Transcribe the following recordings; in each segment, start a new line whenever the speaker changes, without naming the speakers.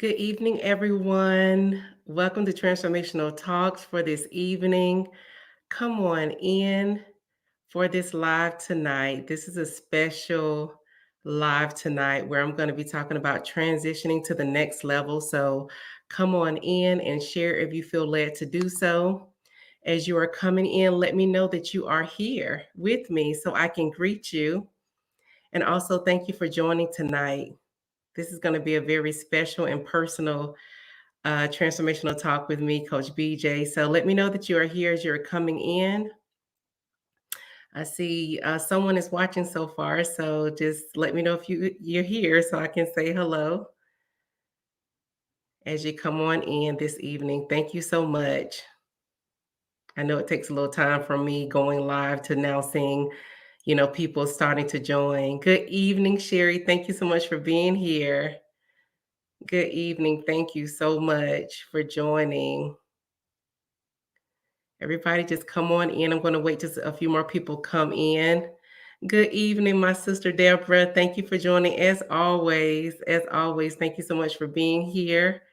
Good evening, everyone. Welcome to Transformational Talks for this evening. Come on in for this live tonight. This is a special live tonight where I'm going to be talking about transitioning to the next level. So come on in and share if you feel led to do so. As you are coming in, let me know that you are here with me so I can greet you. And also, thank you for joining tonight. This is going to be a very special and personal transformational talk with me, Coach BJ. So let me know that you are here as you're coming in. I see someone is watching so far, so just let me know if you're here so I can say hello as you come on in this evening. Thank you so much. I know it takes a little time from me going live to now seeing, people starting to join. Good evening, Sherry. Thank you so much for being here. Good evening. Thank you so much for joining. Everybody just come on in. I'm going to wait till a few more people come in. Good evening, my sister Deborah. Thank you for joining as always. As always, thank you so much for being here.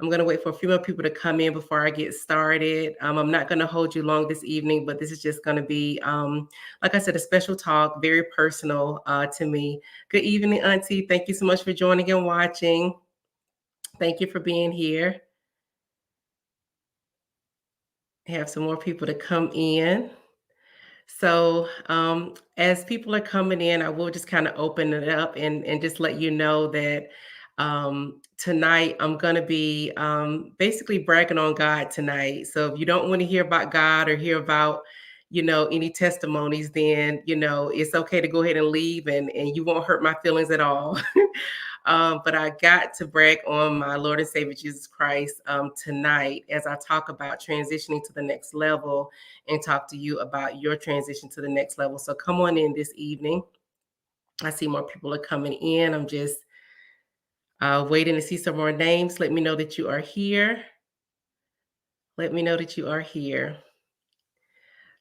I'm going to wait for a few more people to come in before I get started. I'm not going to hold you long this evening, but this is just going to be, like I said, a special talk, very personal to me. Good evening, Auntie. Thank you so much for joining and watching. Thank you for being here. Have some more people to come in. So, as people are coming in, I will just kind of open it up and just let you know that tonight I'm going to be basically bragging on God tonight. So, if you don't want to hear about God or hear about, any testimonies, then, it's okay to go ahead and leave and you won't hurt my feelings at all. But I got to brag on my Lord and Savior Jesus Christ tonight as I talk about transitioning to the next level and talk to you about your transition to the next level. So come on in this evening. I see more people are coming in. I'm just waiting to see some more names. Let me know that you are here. Let me know that you are here.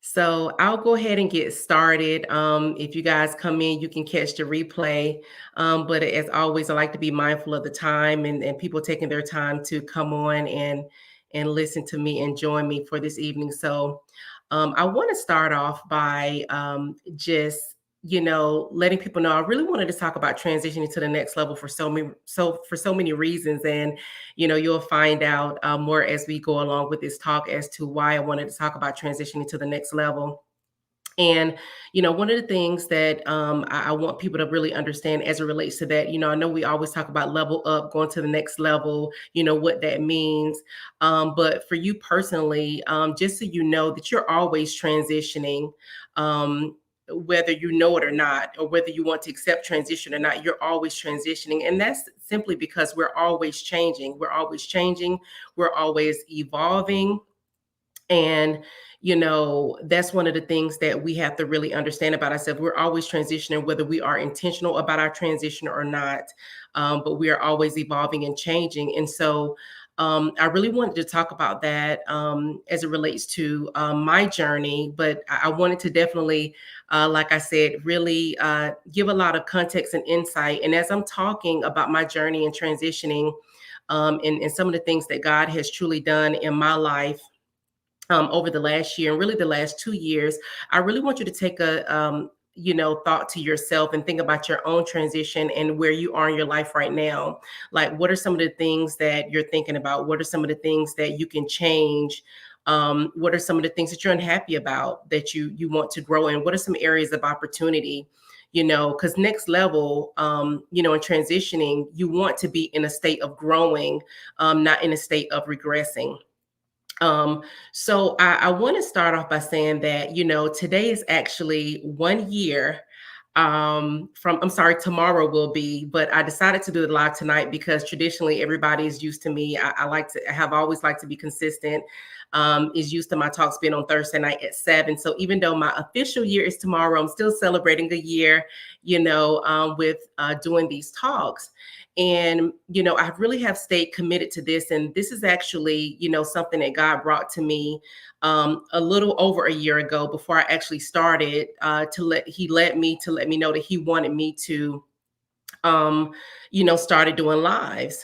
So I'll go ahead and get started. If you guys come in, you can catch the replay. But as always, I like to be mindful of the time and people taking their time to come on and listen to me and join me for this evening. So I want to start off by just letting people know I really wanted to talk about transitioning to the next level for so many reasons. And you'll find out more as we go along with this talk as to why I wanted to talk about transitioning to the next level. And, one of the things that I want people to really understand as it relates to that, I know we always talk about level up, going to the next level, what that means. But for you personally, just so you know that you're always transitioning. Whether you know it or not, or whether you want to accept transition or not, you're always transitioning. And that's simply because we're always changing. We're always changing. We're always evolving. And, that's one of the things that we have to really understand about ourselves. We're always transitioning, whether we are intentional about our transition or not, but we are always evolving and changing. And so I really wanted to talk about that as it relates to my journey, but I wanted to definitely, like I said, really give a lot of context and insight. And as I'm talking about my journey and transitioning and some of the things that God has truly done in my life, over the last year and really the last 2 years, I really want you to take a thought to yourself and think about your own transition and where you are in your life right now. Like, what are some of the things that you're thinking about? What are some of the things that you can change? What are some of the things that you're unhappy about that you want to grow in? What are some areas of opportunity? Because next level, in transitioning, you want to be in a state of growing, not in a state of regressing. So I want to start off by saying that, today is actually 1 year from, I'm sorry, tomorrow will be, but I decided to do it live tonight because traditionally everybody is used to me. I have always liked to be consistent, is used to my talks being on Thursday night at 7. So even though my official year is tomorrow, I'm still celebrating a year, with doing these talks. And, I really have stayed committed to this. And this is actually, something that God brought to me a little over a year ago before I actually started he led me to let me know that he wanted me to, started doing lives.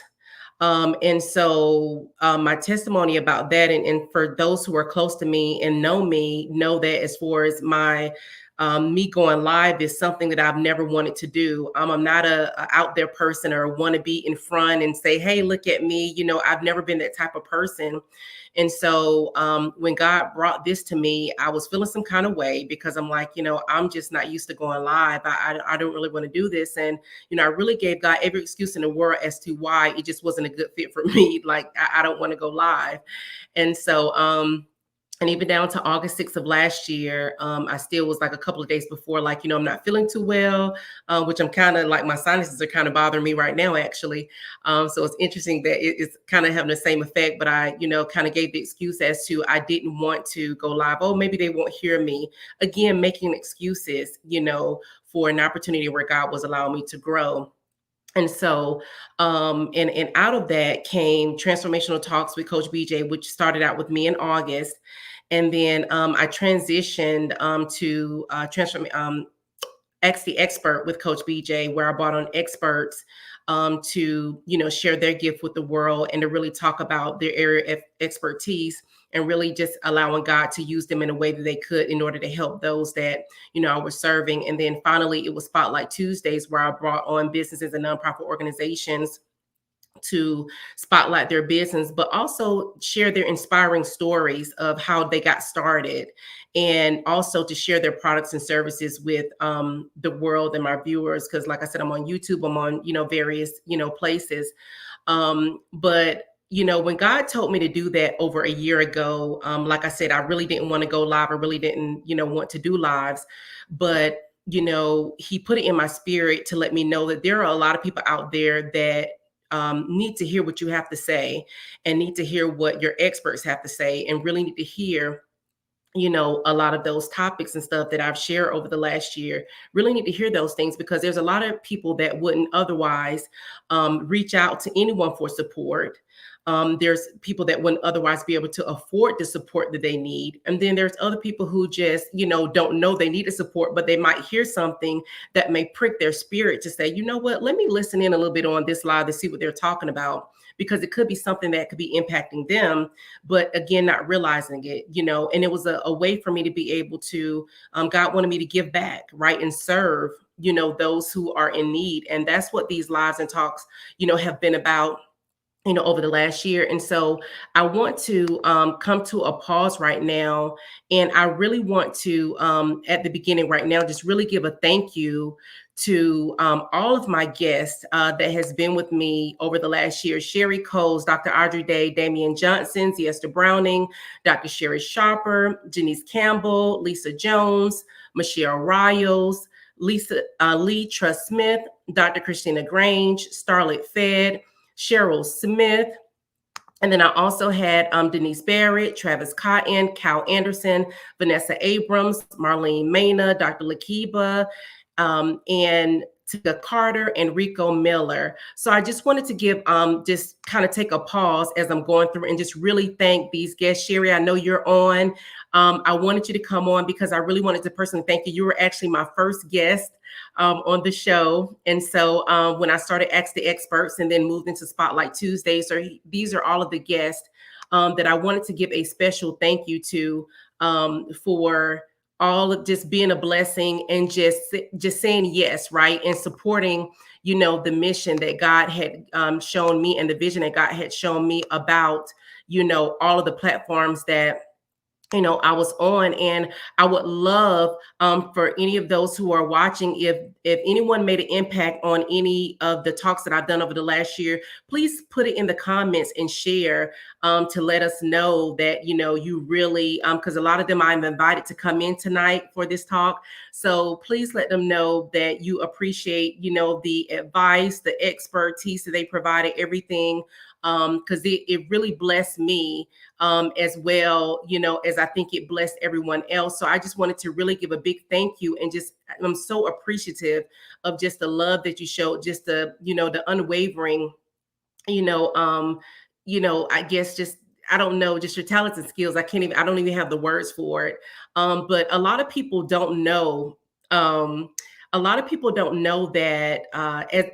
My testimony about that, and for those who are close to me and know me, know that as far as my me going live is something that I've never wanted to do. I'm not a out there person or want to be in front and say, "Hey, look at me." I've never been that type of person. When God brought this to me, I was feeling some kind of way because I'm like, I'm just not used to going live. I don't really want to do this. And, I really gave God every excuse in the world as to why it just wasn't a good fit for me. Like, I don't want to go live. And so, and even down to August 6th of last year, I still was like a couple of days before, like, I'm not feeling too well, which I'm kind of like my sinuses are kind of bothering me right now, actually. So it's interesting that it's kind of having the same effect, but I, kind of gave the excuse as to I didn't want to go live. Oh, maybe they won't hear me. Again, making excuses, for an opportunity where God was allowing me to grow. And out of that came transformational talks with Coach BJ, which started out with me in August. And then I transitioned to transform X the Expert with Coach BJ, where I brought on experts to share their gift with the world and to really talk about their area of expertise, and really just allowing God to use them in a way that they could in order to help those that I was serving. And then finally, it was Spotlight Tuesdays, where I brought on businesses and nonprofit organizations to spotlight their business, but also share their inspiring stories of how they got started, and also to share their products and services with the world and my viewers. Because, like I said, I'm on YouTube, I'm on various places. But when God told me to do that over a year ago, like I said, I really didn't want to go live. I really didn't want to do lives, but He put it in my spirit to let me know that there are a lot of people out there that need to hear what you have to say, and need to hear what your experts have to say, and really need to hear a lot of those topics and stuff that I've shared over the last year. Really need to hear those things, because there's a lot of people that wouldn't otherwise reach out to anyone for support. There's people that wouldn't otherwise be able to afford the support that they need. And then there's other people who just, don't know they need a support, but they might hear something that may prick their spirit to say, you know what, let me listen in a little bit on this live to see what they're talking about, because it could be something that could be impacting them, but again, not realizing it, and it was a way for me to be able to, God wanted me to give back, right, and serve, those who are in need. And that's what these lives and talks, have been about, over the last year. And so I want to come to a pause right now. And I really want to, at the beginning right now, just really give a thank you to all of my guests that has been with me over the last year. Sherry Coles, Dr. Audrey Day, Damian Johnson, Esther Browning, Dr. Sherry Sharper, Janice Campbell, Lisa Jones, Michelle Riles, Lisa Lee Truss Smith, Dr. Christina Grange, Starlet Fed, Cheryl Smith. And then I also had Denise Barrett, Travis Cotton, Cal Anderson, Vanessa Abrams, Marlene Maina, Dr. Lakiba, and Tika Carter and Rico Miller. So I just wanted to give, just kind of take a pause as I'm going through and just really thank these guests. Sherry, I know you're on. I wanted you to come on because I really wanted to personally thank you. You were actually my first guest on the show. And so when I started Ask the Experts and then moved into Spotlight Tuesdays, so these are all of the guests that I wanted to give a special thank you to, for all of just being a blessing and just saying yes, right, and supporting the mission that God had shown me, and the vision that God had shown me about all of the platforms that I was on. And I would love for any of those who are watching, if anyone made an impact on any of the talks that I've done over the last year, please put it in the comments and share, to let us know that you really, because a lot of them I'm invited to come in tonight for this talk. So please let them know that you appreciate the advice, the expertise that they provided, everything, because it really blessed me as well, as I think it blessed everyone else. So I just wanted to really give a big thank you, and just I'm so appreciative of just the love that you showed, just the unwavering, I guess just I don't know, just your talents and skills. I don't even have the words for it. But a lot of people don't know. a lot of people don't know that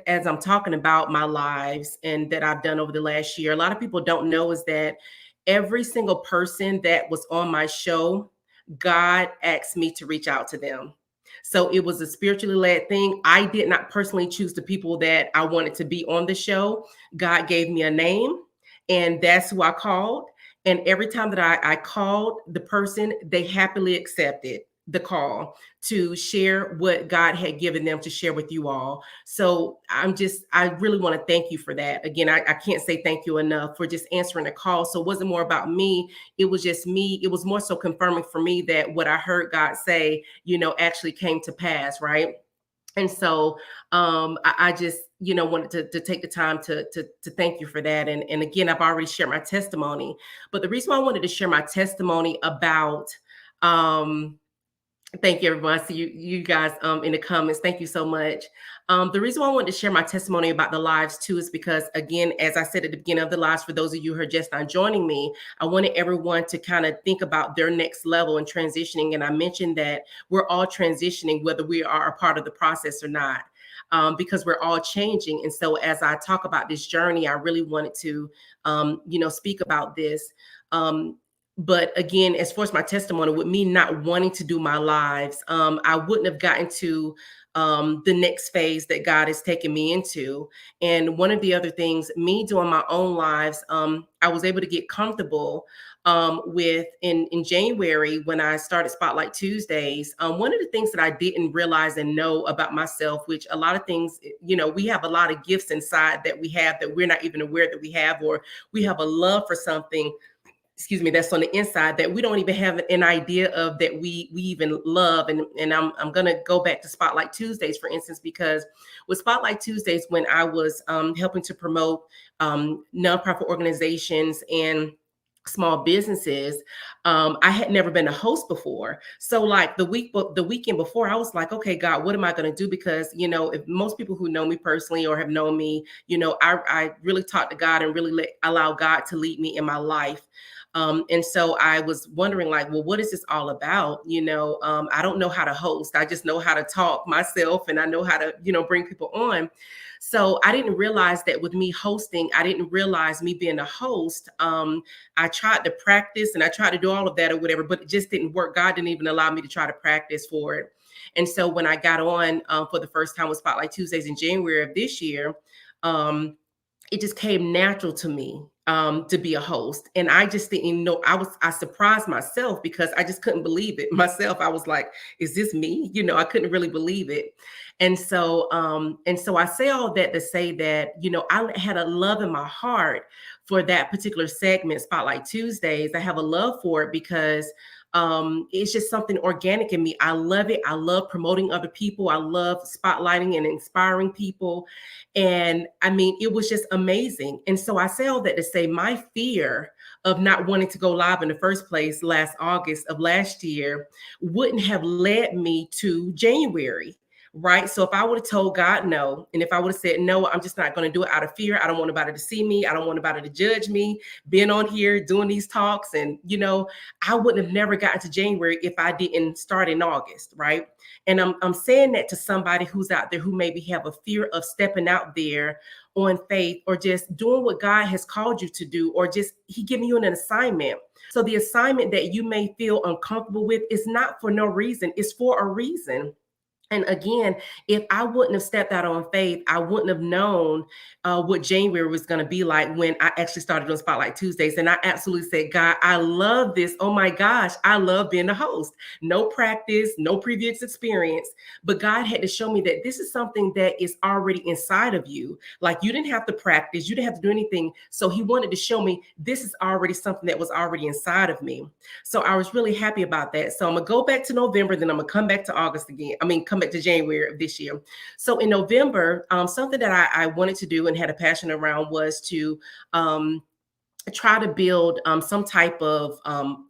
as I'm talking about my lives and that I've done over the last year, a lot of people don't know is that every single person that was on my show, God asked me to reach out to them. So it was a spiritually led thing. I did not personally choose the people that I wanted to be on the show. God gave me a name, and that's who I called. And every time that I called the person, they happily accepted the call to share what God had given them to share with you all. So I really want to thank you for that. Again, I can't say thank you enough for just answering the call. So it wasn't more about me. It was just me. It was more so confirming for me that what I heard God say, actually came to pass. Right. And so I just, wanted to take the time to thank you for that. And again, I've already shared my testimony, but the reason why I wanted to share my testimony about, um, thank you, everyone. I see you guys in the comments. Thank you so much. The reason why I wanted to share my testimony about the lives too is because, again, as I said at the beginning of the lives, for those of you who are just not joining me, I wanted everyone to kind of think about their next level and transitioning. And I mentioned that we're all transitioning, whether we are a part of the process or not. Because we're all changing. And so as I talk about this journey, I really wanted to, speak about this. Um, but again, as far as my testimony, with me not wanting to do my lives, I wouldn't have gotten to the next phase that God has taken me into. And one of the other things, me doing my own lives, I was able to get comfortable with in January when I started Spotlight Tuesdays. One of the things that I didn't realize and know about myself, which a lot of things, we have a lot of gifts inside that we have that we're not even aware that we have, or we have a love for something, excuse me, that's on the inside that we don't even have an idea of that we even love. And I'm gonna go back to Spotlight Tuesdays, for instance, because with Spotlight Tuesdays, when I was helping to promote nonprofit organizations and small businesses, I had never been a host before. So like the weekend before, I was like, okay, God, what am I going to do? Because if most people who know me personally or have known me, I really talk to God and really allow God to lead me in my life. And so I was wondering, like, well, what is this all about? I don't know how to host. I just know how to talk myself, and I know how to, bring people on. So I didn't realize that with me hosting, I didn't realize me being a host. I tried to practice and I tried to do all of that or whatever, but it just didn't work. God didn't even allow me to try to practice for it. And so when I got on for the first time with Spotlight Tuesdays in January of this year, um, it just came natural to me to be a host. And I just didn't know, I surprised myself because I just couldn't believe it myself. I was like, is this me? I couldn't really believe it. And so I say all that to say that, I had a love in my heart for that particular segment, Spotlight Tuesdays. I have a love for it because it's just something organic in me. I love it. I love promoting other people. I love spotlighting and inspiring people. And I mean, it was just amazing. And so I say all that to say my fear of not wanting to go live in the first place last August of last year wouldn't have led me to January. Right. So if I would have told God no, and if I would have said, no, I'm just not going to do it out of fear. I don't want anybody to see me. I don't want anybody to judge me being on here doing these talks. And, I wouldn't have never gotten to January if I didn't start in August. Right. And I'm saying that to somebody who's out there who maybe have a fear of stepping out there on faith or just doing what God has called you to do, or just He giving you an assignment. So the assignment that you may feel uncomfortable with is not for no reason, it's for a reason. And again, if I wouldn't have stepped out on faith, I wouldn't have known what January was going to be like when I actually started on Spotlight Tuesdays. And I absolutely said, God, I love this. Oh my gosh, I love being a host. No practice, no previous experience. But God had to show me that this is something that is already inside of you. Like you didn't have to practice, you didn't have to do anything. So He wanted to show me this is already something that was already inside of me. So I was really happy about that. So I'm going to go back to November, then I'm going to come back to August again. Come back to January of this year. So in November, something that I wanted to do and had a passion around was to try to build some type of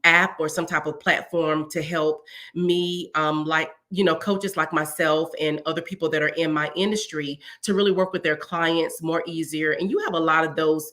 app or some type of platform to help me, like coaches like myself and other people that are in my industry to really work with their clients more easier. And you have a lot of those,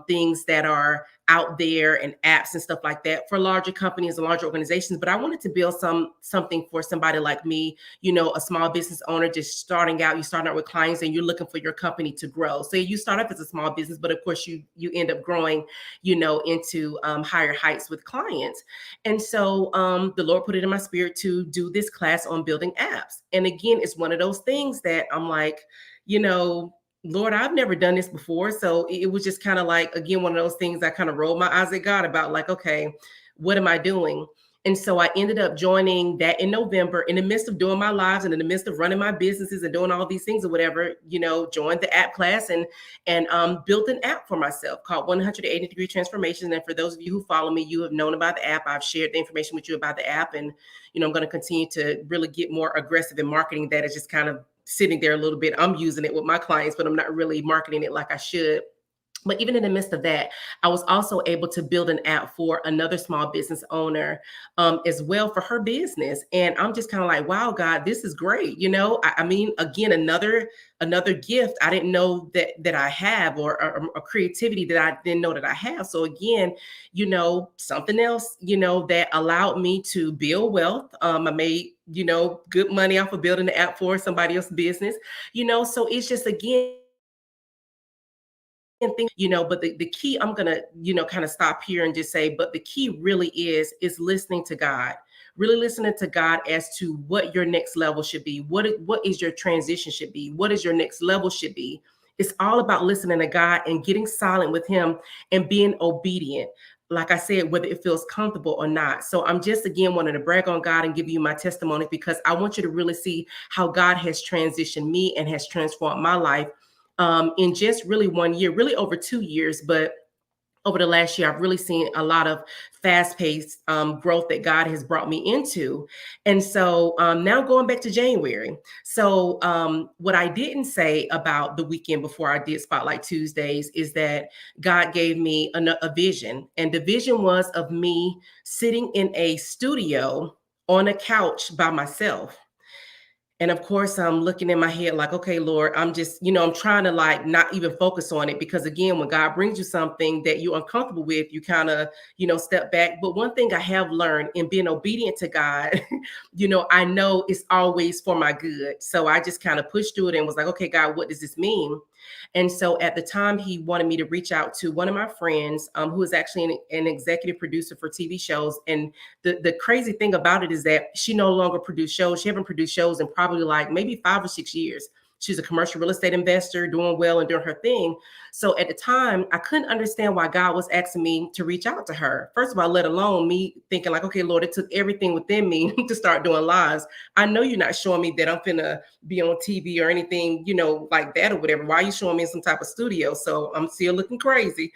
things that are out there and apps and stuff like that for larger companies and larger organizations. But I wanted to build something for somebody like me, a small business owner just starting out. You start out with clients and you're looking for your company to grow. So you start off as a small business, but of course you end up growing, into higher heights with clients. And so the Lord put it in my spirit to do this class on building apps. And again, it's one of those things that I'm like, Lord, I've never done this before. So it was just kind of like, again, one of those things I kind of rolled my eyes at God about, like, okay, what am I doing? And so I ended up joining that in November in the midst of doing my lives and in the midst of running my businesses and doing all these things or whatever, joined the app class and built an app for myself called 180-Degree Transformations. And for those of you who follow me, you have known about the app. I've shared the information with you about the app. And, I'm going to continue to really get more aggressive in marketing that. Is just kind of sitting there a little bit. I'm using it with my clients, but I'm not really marketing it like I should. But even in the midst of that, I was also able to build an app for another small business owner as well for her business. And I'm just kind of like, wow, God, this is great. I mean, again, another gift I didn't know that I have, or a creativity that I didn't know that I have. So again, something else, that allowed me to build wealth. I made, good money off of building the app for somebody else's business, so it's just, again, think, but the key, I'm gonna, kind of stop here and just say, but the key really is listening to God, really listening to God as to what your next level should be, what is your transition should be, what is your next level should be. It's all about listening to God and getting silent with him and being obedient. Like I said, whether it feels comfortable or not. So I'm just, again, wanting to brag on God and give you my testimony, because I want you to really see how God has transitioned me and has transformed my life in just really 1 year, really over 2 years. But over the last year, I've really seen a lot of fast-paced growth that God has brought me into. And so now going back to January. So what I didn't say about the weekend before I did Spotlight Tuesdays is that God gave me a vision. And the vision was of me sitting in a studio on a couch by myself. And of course, I'm looking in my head like, okay, Lord, I'm just, I'm trying to like not even focus on it, because again, when God brings you something that you're uncomfortable with, you kind of, step back. But one thing I have learned in being obedient to God, I know it's always for my good. So I just kind of pushed through it and was like, okay, God, what does this mean? And so at the time, he wanted me to reach out to one of my friends who is actually an executive producer for TV shows. And the crazy thing about it is that she no longer produces shows. She haven't produced shows in probably like maybe 5 or 6 years. She's a commercial real estate investor, doing well and doing her thing. So at the time, I couldn't understand why God was asking me to reach out to her. First of all, let alone me thinking like, okay, Lord, it took everything within me to start doing lives. I know you're not showing me that I'm finna be on TV or anything, like that or whatever. Why are you showing me in some type of studio? So I'm still looking crazy.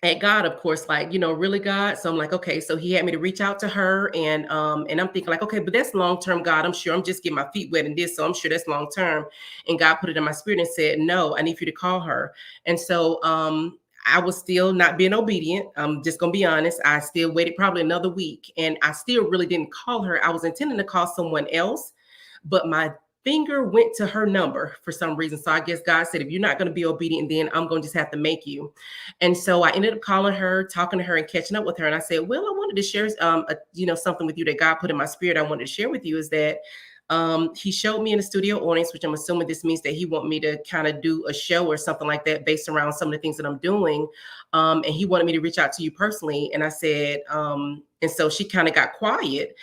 At God, of course, like, really, God. So I'm like, okay. So he had me to reach out to her, and I'm thinking like, okay, but that's long-term, God. I'm sure I'm just getting my feet wet in this. So I'm sure that's long-term. And God put it in my spirit and said, no, I need for you to call her. And so I was still not being obedient. I'm just gonna be honest. I still waited probably another week, and I still really didn't call her. I was intending to call someone else, but my finger went to her number for some reason. So I guess God said, if you're not going to be obedient, then I'm going to just have to make you. And so I ended up calling her, talking to her, and catching up with her. And I said, well, I wanted to share, something with you that God put in my spirit. I wanted to share with you is that he showed me in the studio audience, which I'm assuming this means that he want me to kind of do a show or something like that based around some of the things that I'm doing. And he wanted me to reach out to you personally. And I said, and so she kind of got quiet.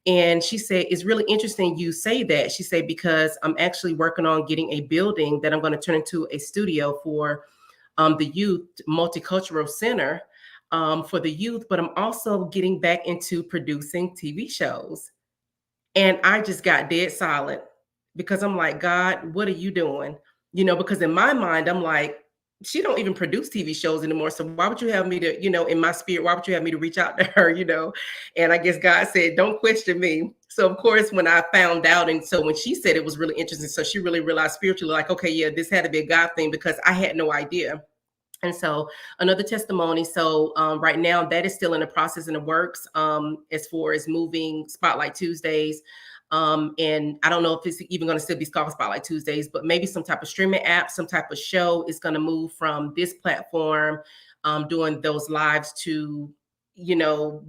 And she said, it's really interesting you say that. She said, because I'm actually working on getting a building that I'm going to turn into a studio for the youth multicultural center for the youth, but I'm also getting back into producing TV shows. And I just got dead silent because I'm like, God, what are you doing? Because in my mind, I'm like, she don't even produce TV shows anymore. So why would you have me to, in my spirit, why would you have me to reach out to her, And I guess God said, don't question me. So of course, when I found out, and so when she said, it was really interesting. So she really realized spiritually, like, okay, yeah, this had to be a God thing, because I had no idea. And so another testimony. So right now that is still in the process in the works as far as moving Spotlight Tuesdays. And I don't know if it's even going to still be called Spotlight Tuesdays, but maybe some type of streaming app, some type of show is going to move from this platform, doing those lives to,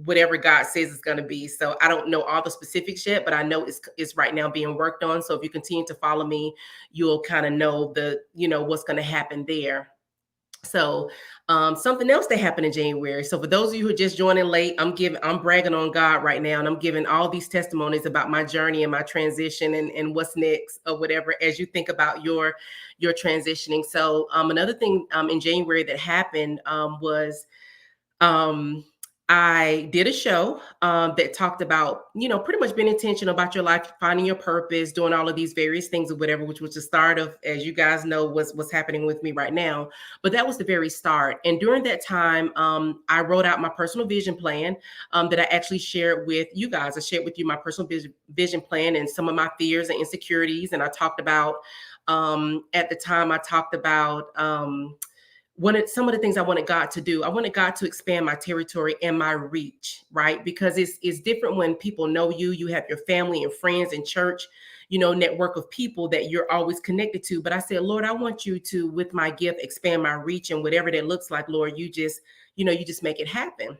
whatever God says it's going to be. So I don't know all the specifics yet, but I know it's right now being worked on. So if you continue to follow me, you'll kind of know what's going to happen there. So something else that happened in January. So for those of you who are just joining late, I'm bragging on God right now, and I'm giving all these testimonies about my journey and my transition and what's next or whatever as you think about your transitioning. So another thing in January that happened was um I did a show that talked about, pretty much being intentional about your life, finding your purpose, doing all of these various things or whatever, which was the start of, as you guys know, what's happening with me right now. But that was the very start. And during that time, I wrote out my personal vision plan that I actually shared with you guys. I shared with you my personal vision plan and some of my fears and insecurities. And I talked about, at the time, I talked about, some of the things I wanted God to do. I wanted God to expand my territory and my reach, right? Because it's different when people know you. You have your family and friends and church, network of people that you're always connected to. But I said, Lord, I want you to, with my gift, expand my reach, and whatever that looks like, Lord, you just make it happen.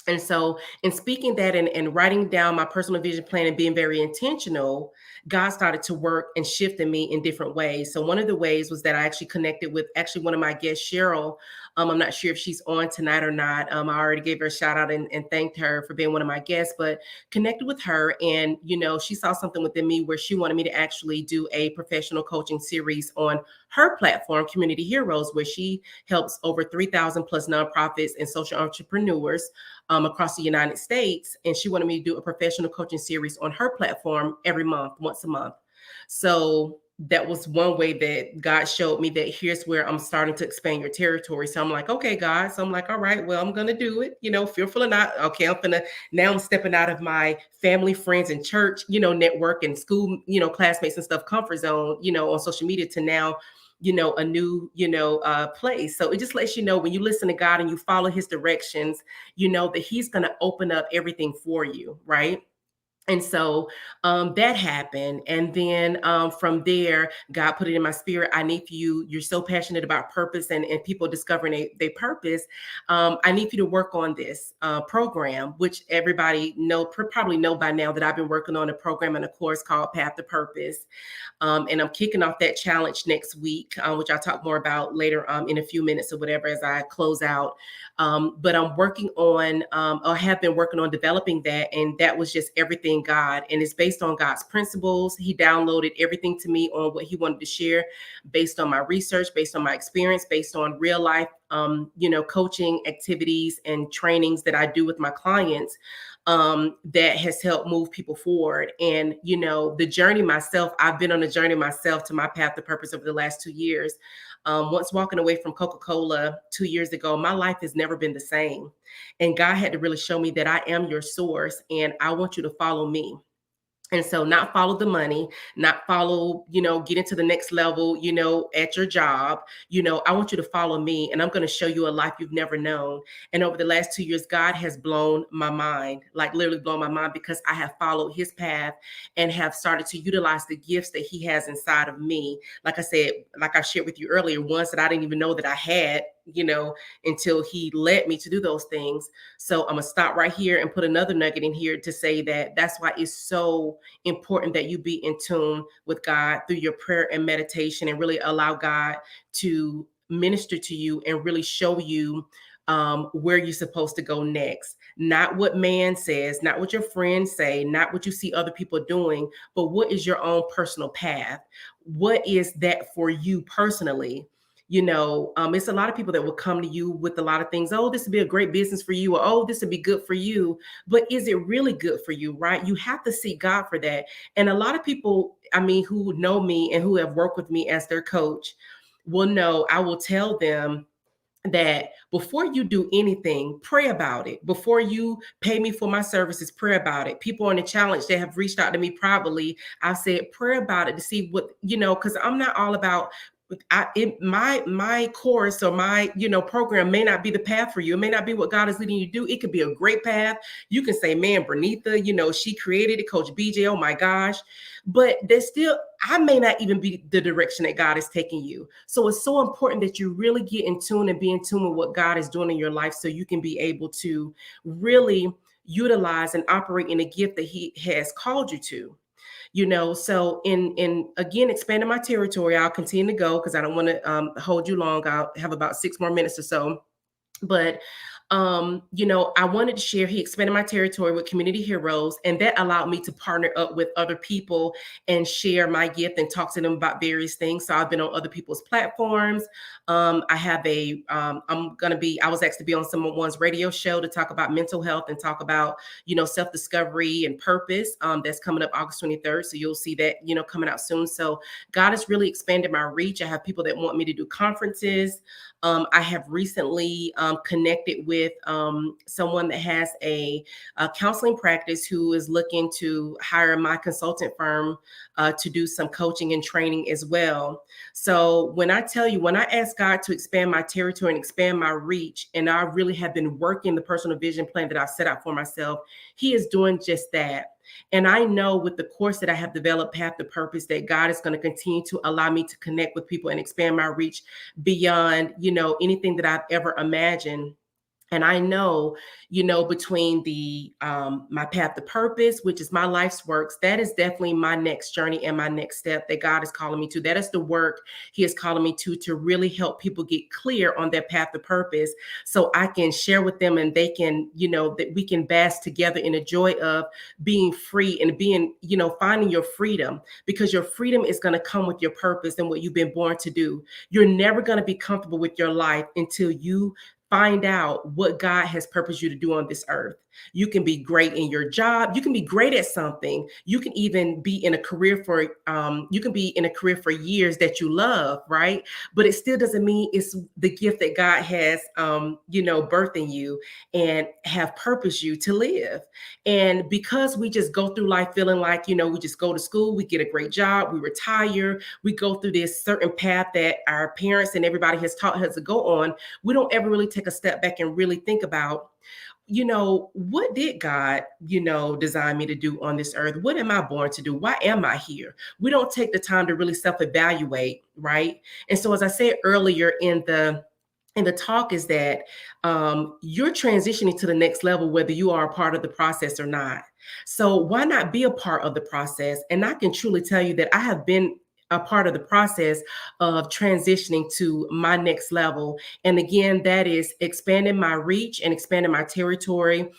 And so, in speaking that and writing down my personal vision plan and being very intentional, God started to work and shifting me in different ways. So, one of the ways was that I actually connected with one of my guests, Cheryl. I'm not sure if she's on tonight or not. I already gave her a shout out and thanked her for being one of my guests, but connected with her. And, she saw something within me where she wanted me to actually do a professional coaching series on her platform, Community Heroes, where she helps over 3,000 plus nonprofits and social entrepreneurs across the United States. And she wanted me to do a professional coaching series on her platform every month, once a month. So that was one way that God showed me that here's where I'm starting to expand your territory. So I'm like, okay, God. So I'm like, all right, well, I'm going to do it, fearful or not. Okay, now I'm stepping out of my family, friends, and church, network and school, classmates and stuff, comfort zone, on social media to now a new place. So it just lets you know, when you listen to God and you follow his directions, that he's going to open up everything for you, right? And so that happened. And then from there, God put it in my spirit. I need for you, you're so passionate about purpose and people discovering their purpose. I need for you to work on this program, which everybody probably know by now that I've been working on a program and a course called Path to Purpose. And I'm kicking off that challenge next week, which I'll talk more about later in a few minutes or whatever as I close out. But I'm working on, or have been working on developing that. And that was just everything God. And it's based on God's principles. He downloaded everything to me on what he wanted to share based on my research, based on my experience, based on real life, coaching activities and trainings that I do with my clients. That has helped move people forward. And, the journey myself, I've been on a journey myself to my path to purpose over the last 2 years. Once walking away from Coca-Cola 2 years ago, my life has never been the same. And God had to really show me that I am your source and I want you to follow me. And so not follow the money, not follow, get into the next level, at your job. I want you to follow me and I'm going to show you a life you've never known. And over the last 2 years, God has blown my mind, like literally blown my mind, because I have followed his path and have started to utilize the gifts that he has inside of me. Like I said, like I shared with you earlier, ones that I didn't even know that I had, until he led me to do those things. So I'm going to stop right here and put another nugget in here to say that that's why it's so important that you be in tune with God through your prayer and meditation and really allow God to minister to you and really show you where you're supposed to go next. Not what man says, not what your friends say, not what you see other people doing, but what is your own personal path? What is that for you personally? It's a lot of people that will come to you with a lot of things. Oh, this would be a great business for you. Or, oh, this would be good for you. But is it really good for you, right? You have to seek God for that. And a lot of people, who know me and who have worked with me as their coach will know I will tell them that before you do anything, pray about it. Before you pay me for my services, pray about it. People on the challenge that have reached out to me privately, I've said, pray about it to see what, because I'm not all about my course or my program may not be the path for you. It may not be what God is leading you to do. It could be a great path. You can say, man, Bernitha, she created it, Coach BJ, oh my gosh. But there's still, I may not even be the direction that God is taking you. So it's so important that you really get in tune and be in tune with what God is doing in your life so you can be able to really utilize and operate in a gift that He has called you to. So in again, expanding my territory, I'll continue to go because I don't want to hold you long. I'll have about 6 more minutes or so. But I wanted to share. He expanded my territory with Community Heroes, and that allowed me to partner up with other people and share my gift and talk to them about various things. So I've been on other people's platforms. I have I was asked to be on someone's radio show to talk about mental health and talk about, self-discovery and purpose. That's coming up August 23rd. So you'll see that, coming out soon. So God has really expanded my reach. I have people that want me to do conferences. I have recently connected with someone that has a counseling practice who is looking to hire my consultant firm to do some coaching and training as well. So when I ask God to expand my territory and expand my reach, and I really have been working the personal vision plan that I've set out for myself, He is doing just that. And I know with the course that I have developed, Path to Purpose, that God is going to continue to allow me to connect with people and expand my reach beyond, anything that I've ever imagined. And I know, between the my Path to Purpose, which is my life's works, that is definitely my next journey and my next step that God is calling me to. That is the work He is calling me to really help people get clear on their path to purpose, so I can share with them and they can, that we can bask together in the joy of being free and being, finding your freedom, because your freedom is going to come with your purpose and what you've been born to do. You're never going to be comfortable with your life until you find out what God has purposed you to do on this earth. You can be great in your job. You can be great at something. You can even be in a career for years that you love, right? But it still doesn't mean it's the gift that God has, birthed in you and have purposed you to live. And because we just go through life feeling like, we just go to school, we get a great job, we retire, we go through this certain path that our parents and everybody has taught us to go on, we don't ever really take a step back and really think about, what did God, design me to do on this earth? What am I born to do? Why am I here? We don't take the time to really self-evaluate, right? And so, as I said earlier in the talk, is that you're transitioning to the next level, whether you are a part of the process or not. So why not be a part of the process? And I can truly tell you that I have been a part of the process of transitioning to my next level. And again, that is expanding my reach and expanding my territory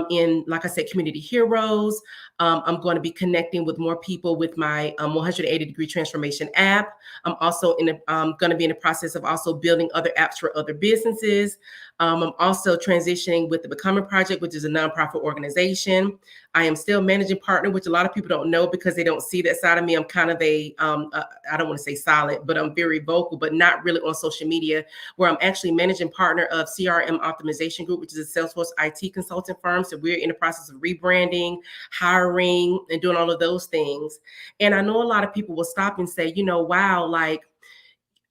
in, like I said, Community Heroes. I'm going to be connecting with more people with my 180-degree transformation app. I'm also going to be in the process of also building other apps for other businesses. I'm also transitioning with the Becoming Project, which is a nonprofit organization. I am still managing partner, which a lot of people don't know because they don't see that side of me. I'm kind of I don't want to say silent, but I'm very vocal, but not really on social media, where I'm actually managing partner of CRM Optimization Group, which is a Salesforce IT consulting firm. So we're in the process of rebranding, hiring, and doing all of those things. And I know a lot of people will stop and say, wow, like,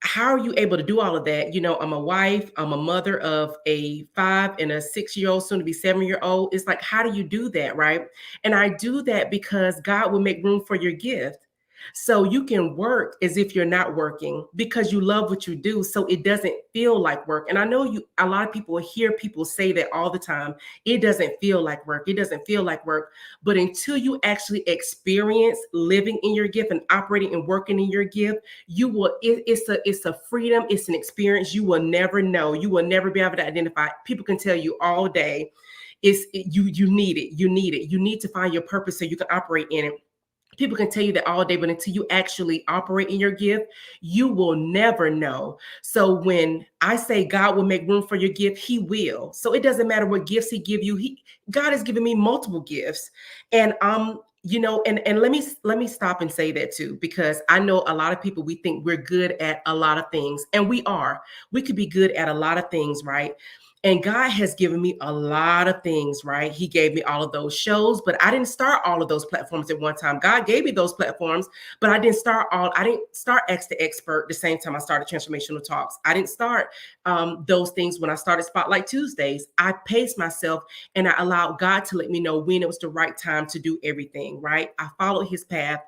how are you able to do all of that? I'm a wife, I'm a mother of a 5 and a 6-year-old, soon to be 7-year-old. It's like, how do you do that, right? And I do that because God will make room for your gift. So you can work as if you're not working because you love what you do. So it doesn't feel like work. And I know a lot of people hear people say that all the time. It doesn't feel like work. It doesn't feel like work. But until you actually experience living in your gift and operating and working in your gift, you will, it's a freedom. It's an experience you will never know. You will never be able to identify. People can tell you all day, you need it. You need it. You need to find your purpose so you can operate in it. People can tell you that all day, but until you actually operate in your gift, you will never know. So when I say God will make room for your gift, He will. So it doesn't matter what gifts He give you. God has given me multiple gifts, and and let me stop and say that too, because I know a lot of people, we think we're good at a lot of things, and we are. We could be good at a lot of things, right? And God has given me a lot of things, right? He gave me all of those shows, but I didn't start all of those platforms at one time. God gave me those platforms, but I didn't start X the Expert the same time I started Transformational Talks. I didn't start those things when I started Spotlight Tuesdays. I paced myself and I allowed God to let me know when it was the right time to do everything, right? I followed his path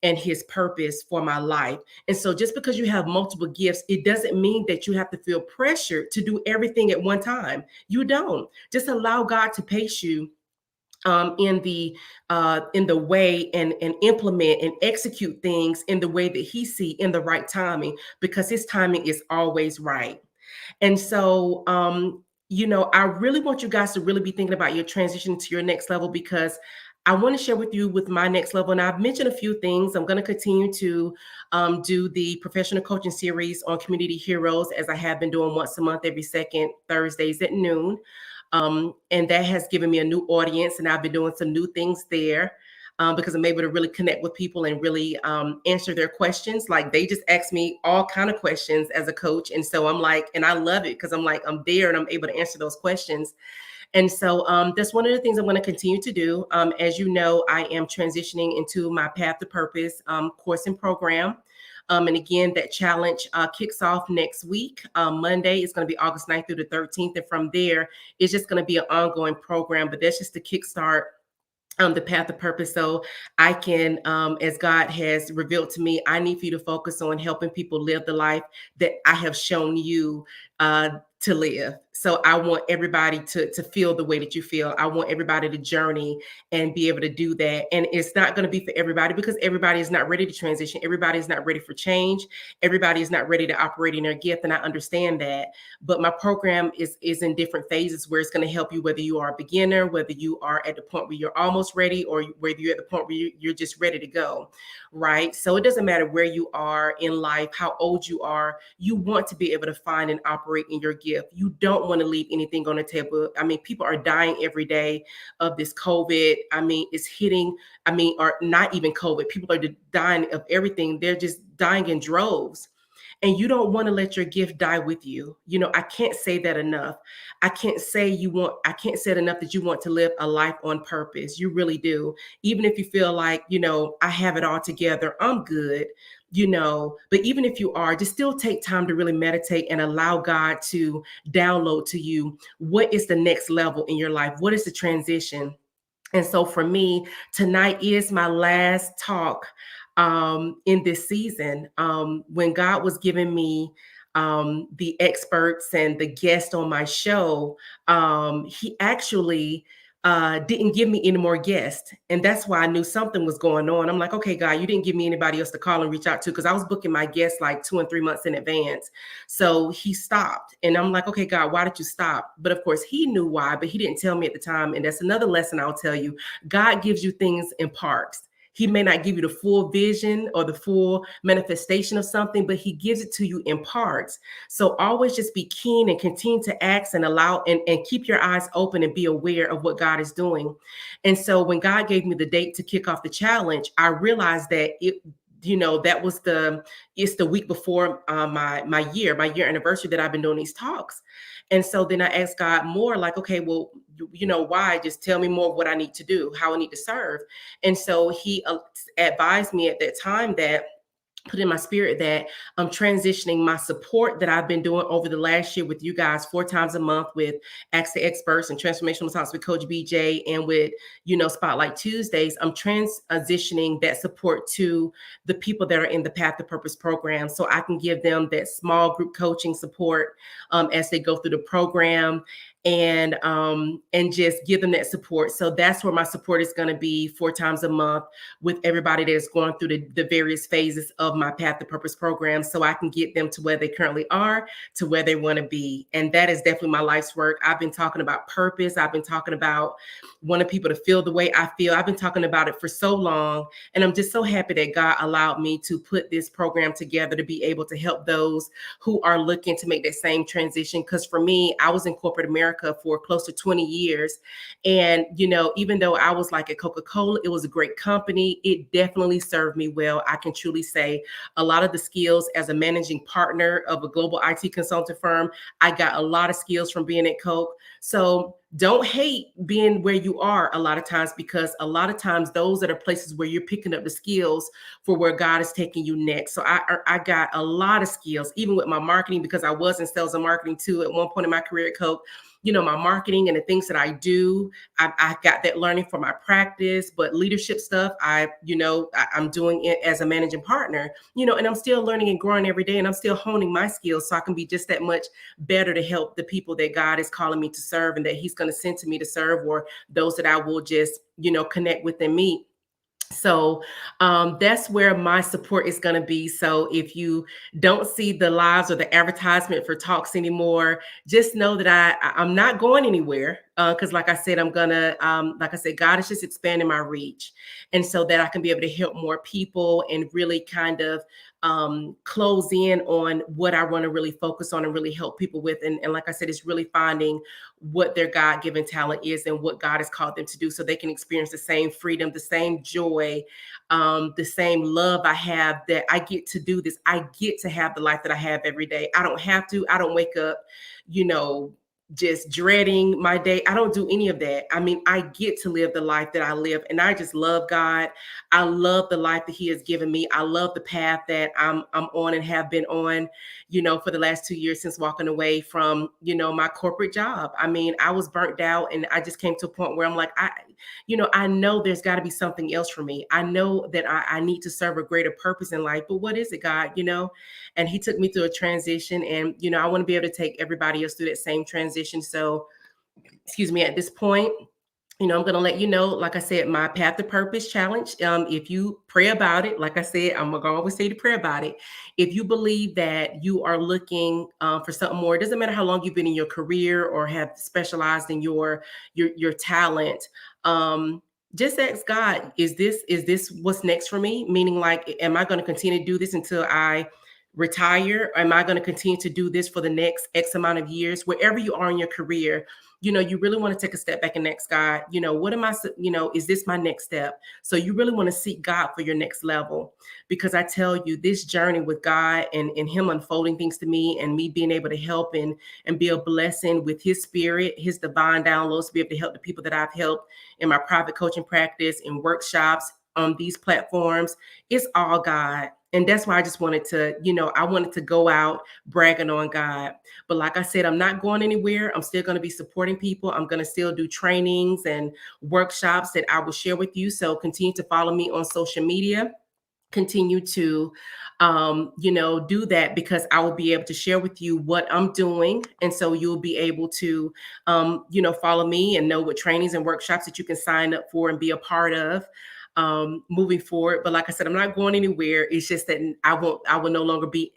and his purpose for my life. And so just because you have multiple gifts, it doesn't mean that you have to feel pressured to do everything at one time. You don't. Just allow God to pace you in the way and implement and execute things in the way that he see in the right timing, because his timing is always right. And so, I really want you guys to really be thinking about your transition to your next level, because I want to share with you with my next level. And I've mentioned a few things. I'm going to continue to do the professional coaching series on Community Heroes, as I have been doing once a month, every second Thursdays at noon. And that has given me a new audience, and I've been doing some new things there. Because I'm able to really connect with people and really answer their questions. Like, they just ask me all kind of questions as a coach, and so I'm like, and I love it because I'm like, I'm there and I'm able to answer those questions. And so that's one of the things I'm going to continue to do. As you know, I am transitioning into my Path to Purpose course and program. And again, that challenge kicks off next week. Monday is going to be August 9th through the 13th. And from there, it's just going to be an ongoing program. But that's just to kickstart the Path of Purpose. So I can, as God has revealed to me, I need for you to focus on helping people live the life that I have shown you to live. So I want everybody to feel the way that you feel. I want everybody to journey and be able to do that. And it's not going to be for everybody, because everybody is not ready to transition. Everybody is not ready for change. Everybody is not ready to operate in their gift. And I understand that. But my program is in different phases, where it's going to help you, whether you are a beginner, whether you are at the point where you're almost ready, or whether you're at the point where you're just ready to go, right? So it doesn't matter where you are in life, how old you are. You want to be able to find and operate in your gift. You don't want to leave anything on the table. I mean, people are dying every day of this COVID. I mean, it's hitting, or not even COVID. People are dying of everything. They're just dying in droves. And you don't want to let your gift die with you. I can't say that enough. I can't say it enough that you want to live a life on purpose. You really do. Even if you feel like, I have it all together, I'm good, but even if you are, just still take time to really meditate and allow God to download to you what is the next level in your life. What is the transition? And so for me, tonight is my last talk in this season. When God was giving me the experts and the guests on my show, he actually didn't give me any more guests. And that's why I knew something was going on. I'm like, okay, God, you didn't give me anybody else to call and reach out to, because I was booking my guests like 2 and 3 months in advance. So he stopped. And I'm like, okay, God, why did you stop? But of course, he knew why, but he didn't tell me at the time. And that's another lesson I'll tell you. God gives you things in parts. He may not give you the full vision or the full manifestation of something, but he gives it to you in parts. So always just be keen and continue to ask and allow and keep your eyes open and be aware of what God is doing. And so when God gave me the date to kick off the challenge, I realized that that was it's the week before my year anniversary that I've been doing these talks. And so then I asked God more, like, okay, well, why? Just tell me more of what I need to do, how I need to serve. And so he advised me at that time, that put in my spirit, that I'm transitioning my support that I've been doing over the last year with you guys 4 times a month with Ask the Experts and Transformational Talks with Coach BJ, and with, Spotlight Tuesdays. I'm transitioning that support to the people that are in the Path to Purpose program, so I can give them that small group coaching support as they go through the program, and just give them that support. So that's where my support is going to be 4 times a month with everybody that is going through the various phases of my Path to Purpose program, so I can get them to where they currently are to where they want to be. And that is definitely my life's work. I've been talking about purpose. I've been talking about wanting people to feel the way I feel. I've been talking about it for so long. And I'm just so happy that God allowed me to put this program together to be able to help those who are looking to make that same transition. Because for me, I was in corporate America America for close to 20 years. And, even though I was like at Coca-Cola, it was a great company. It definitely served me well. I can truly say a lot of the skills as a managing partner of a global IT consulting firm, I got a lot of skills from being at Coke. So don't hate being where you are a lot of times, because a lot of times those are the places where you're picking up the skills for where God is taking you next. So I got a lot of skills, even with my marketing, because I was in sales and marketing too at one point in my career at Coke. My marketing and the things that I do, I got that learning from my practice. But leadership stuff, I'm doing it as a managing partner, and I'm still learning and growing every day, and I'm still honing my skills so I can be just that much better to help the people that God is calling me to serve and that He's going to send to me to serve, or those that I will just, connect with and meet. So that's where my support is going to be. So if you don't see the lives or the advertisement for talks anymore, just know that I'm not going anywhere. Because like I said, I'm gonna like I said, God is just expanding my reach, and so that I can be able to help more people and really kind of close in on what I want to really focus on and really help people with. And like I said, it's really finding what their God-given talent is and what God has called them to do, so they can experience the same freedom, the same joy, the same love I have, that I get to do this. I get to have the life that I have every day. I don't have to. I don't wake up, you know, just dreading my day. I don't do any of that. I mean, I get to live the life that I live, and I just love God. I love the life that He has given me. I love the path that I'm on and have been on, for the last 2 years since walking away from, my corporate job. I mean, I was burnt out, and I just came to a point where I'm like, I know there's got to be something else for me. I know that I need to serve a greater purpose in life, but what is it, God? And He took me through a transition, and I want to be able to take everybody else through that same transition. So, excuse me, at this point, I'm going to let you know, like I said, my Path to Purpose challenge. If you pray about it, like I said, I'm going to always say to pray about it. If you believe that you are looking for something more, it doesn't matter how long you've been in your career or have specialized in your talent. Just ask God, is this what's next for me? Meaning, like, am I going to continue to do this until I retire? Or am I going to continue to do this for the next X amount of years? Wherever you are in your career, you really want to take a step back and ask God, what am I, is this my next step? So you really want to seek God for your next level, because I tell you, this journey with God and Him unfolding things to me, and me being able to help and be a blessing with His Spirit, His divine downloads, to be able to help the people that I've helped in my private coaching practice, in workshops, on these platforms, it's all God. And that's why I just wanted to, I wanted to go out bragging on God. But like I said, I'm not going anywhere. I'm still going to be supporting people. I'm going to still do trainings and workshops that I will share with you. So continue to follow me on social media. Continue to do that, because I will be able to share with you what I'm doing, and so you'll be able to follow me and know what trainings and workshops that you can sign up for and be a part of moving forward. But like I said, I'm not going anywhere. It's just that I will no longer be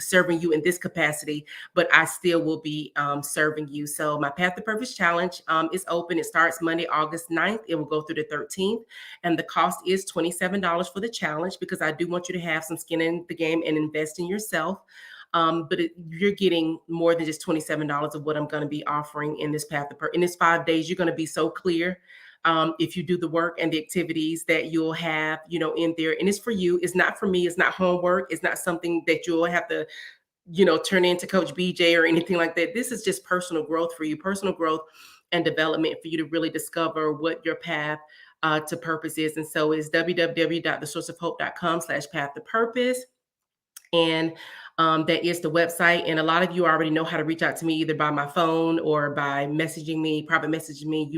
serving you in this capacity, but I still will be serving you. So my Path to Purpose challenge is open. It starts Monday, August 9th. It will go through the 13th. And the cost is $27 for the challenge, because I do want you to have some skin in the game and invest in yourself. But you're getting more than just $27 of what I'm going to be offering in this Path to Purpose. In this 5 days, you're going to be so clear. If you do the work and the activities that you'll have, in there. And it's for you. It's not for me. It's not homework. It's not something that you'll have to, turn into Coach BJ or anything like that. This is just personal growth for you, personal growth and development for you to really discover what your path to purpose is. And so it's www.thesourceofhope.com/path to purpose. And that is the website. And a lot of you already know how to reach out to me, either by my phone or by messaging me, private messaging me.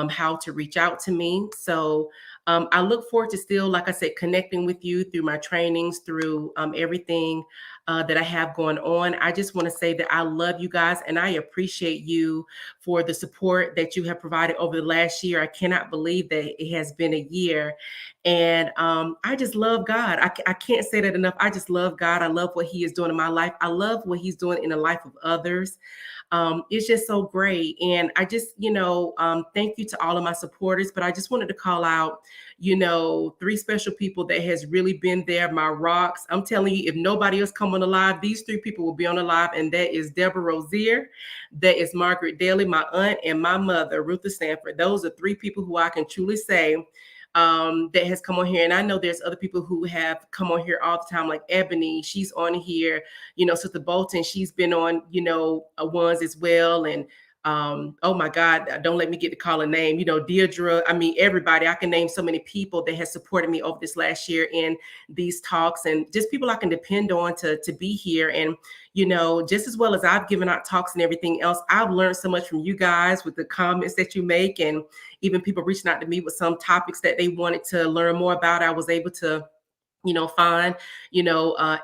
How to reach out to me. So I look forward to still, like I said, connecting with you through my trainings, through everything that I have going on. I just want to say that I love you guys, and I appreciate you for the support that you have provided over the last year. I cannot believe that it has been a year. And I just love God. I can't say that enough. I just love God. I love what He is doing in my life. I love what He's doing in the life of others. It's just so great. And I just, thank you to all of my supporters. But I just wanted to call out, three special people that has really been there, my rocks. I'm telling you, if nobody else come on the live, these three people will be on the live, and that is Deborah Rozier, that is Margaret Daly, my aunt, and my mother, Rutha Stanford. Those are three people who I can truly say that has come on here. And I know there's other people who have come on here all the time, like Ebony, she's on here, Sister Bolton, she's been on, ones as well. And oh my God, don't let me get to call a name, Deirdre. I mean, everybody, I can name so many people that has supported me over this last year in these talks, and just people I can depend on to be here. And, just as well as I've given out talks and everything else, I've learned so much from you guys with the comments that you make, and even people reaching out to me with some topics that they wanted to learn more about. I was able to find,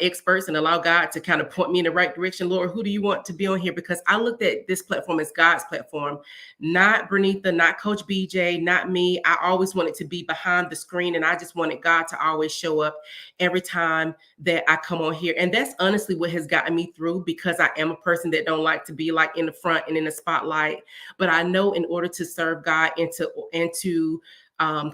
experts and allow God to kind of point me in the right direction. Lord, who do you want to be on here? Because I looked at this platform as God's platform, not Bernitha, not Coach BJ, not me. I always wanted to be behind the screen, and I just wanted God to always show up every time that I come on here. And that's honestly what has gotten me through, because I am a person that don't like to be like in the front and in the spotlight. But I know in order to serve God and to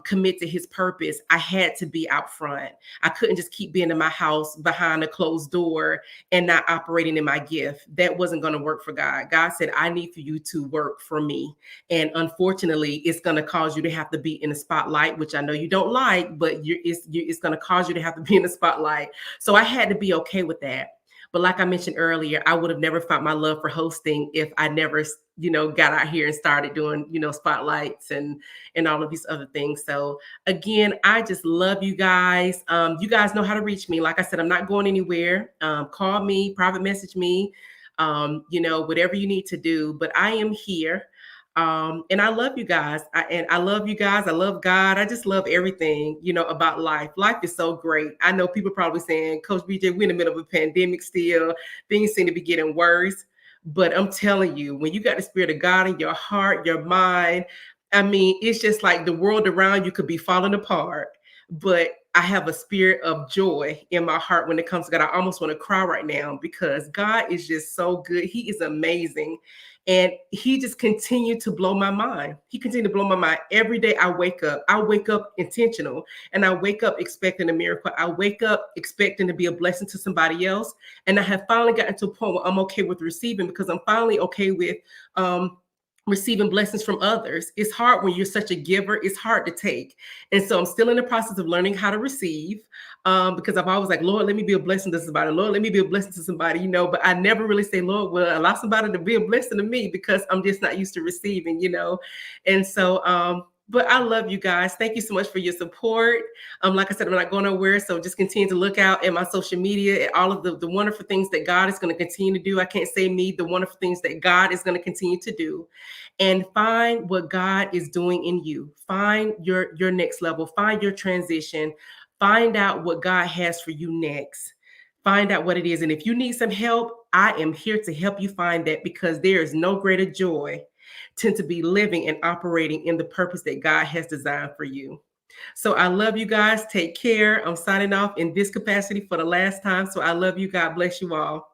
commit to his purpose, I had to be out front. I couldn't just keep being in my house behind a closed door and not operating in my gift. That wasn't going to work for God. God said, I need for you to work for me. And unfortunately, it's going to cause you to have to be in the spotlight, which I know you don't like, but it's going to cause you to have to be in the spotlight. So I had to be okay with that. But like I mentioned earlier, I would have never found my love for hosting if I never, got out here and started doing, spotlights and all of these other things. So again, I just love you guys. You guys know how to reach me. Like I said, I'm not going anywhere. Call me, private message me, whatever you need to do. But I am here. And I love you guys. I love you guys. I love God. I just love everything, about life. Life is so great. I know people probably saying, Coach BJ, we're in the middle of a pandemic still. Things seem to be getting worse. But I'm telling you, when you got the Spirit of God in your heart, your mind, I mean, it's just like the world around you could be falling apart. But I have a spirit of joy in my heart when it comes to God. I almost want to cry right now, because God is just so good. He is amazing. And he just continued to blow my mind. He continued to blow my mind. Every day I wake up intentional, and I wake up expecting a miracle. I wake up expecting to be a blessing to somebody else. And I have finally gotten to a point where I'm okay with receiving, because I'm finally okay with receiving blessings from others. It's hard when you're such a giver. It's hard to take. And so I'm still in the process of learning how to receive, because I've always like, Lord, let me be a blessing to somebody. Lord, let me be a blessing to somebody, but I never really say, Lord, well, allow somebody to be a blessing to me, because I'm just not used to receiving, And so, but I love you guys. Thank you so much for your support. Like I said, I'm not going nowhere. So just continue to look out at my social media, at all of the wonderful things that God is going to continue to do. I can't say me, the wonderful things that God is going to continue to do. And find what God is doing in you. Find your next level. Find your transition. Find out what God has for you next. Find out what it is. And if you need some help, I am here to help you find that, because there is no greater joy tend to be living and operating in the purpose that God has designed for you. So I love you guys. Take care. I'm signing off in this capacity for the last time. So I love you. God bless you all.